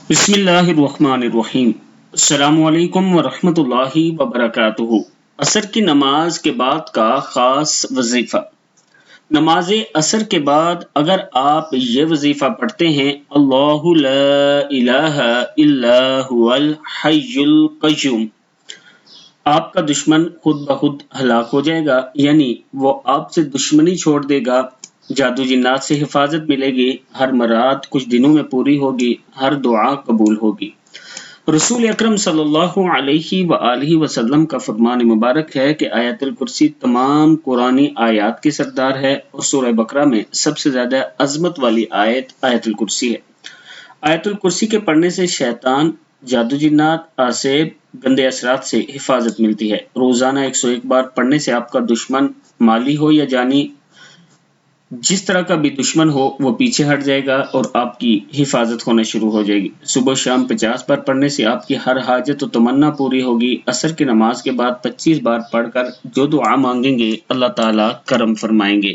بسم اللہ الرحمن الرحیم۔ السلام علیکم ورحمۃ اللہ وبرکاتہ۔ عصر کی نماز کے بعد کا خاص وظیفہ۔ نماز عصر کے بعد اگر آپ یہ وظیفہ پڑھتے ہیں، اللہ لا الہ الا هو الحی القیوم، آپ کا دشمن خود بخود ہلاک ہو جائے گا، یعنی وہ آپ سے دشمنی چھوڑ دے گا، جادو جنات سے حفاظت ملے گی، ہر مراد کچھ دنوں میں پوری ہوگی، ہر دعا قبول ہوگی۔ رسول اکرم صلی اللہ علیہ وآلہ وسلم کا فرمان مبارک ہے کہ آیت الکرسی تمام قرآنی آیات کی سردار ہے، اور سورہ بقرہ میں سب سے زیادہ عظمت والی آیت آیت الکرسی ہے۔ آیت الکرسی کے پڑھنے سے شیطان، جادو جنات، آسیب، گندے اثرات سے حفاظت ملتی ہے۔ روزانہ 101 بار پڑھنے سے آپ کا دشمن مالی ہو یا جانی، جس طرح کا بھی دشمن ہو، وہ پیچھے ہٹ جائے گا اور آپ کی حفاظت ہونا شروع ہو جائے گی۔ صبح شام 50 بار پڑھنے سے آپ کی ہر حاجت و تمنا پوری ہوگی۔ عصر کی نماز کے بعد 25 بار پڑھ کر جو دعا مانگیں گے، اللہ تعالیٰ کرم فرمائیں گے۔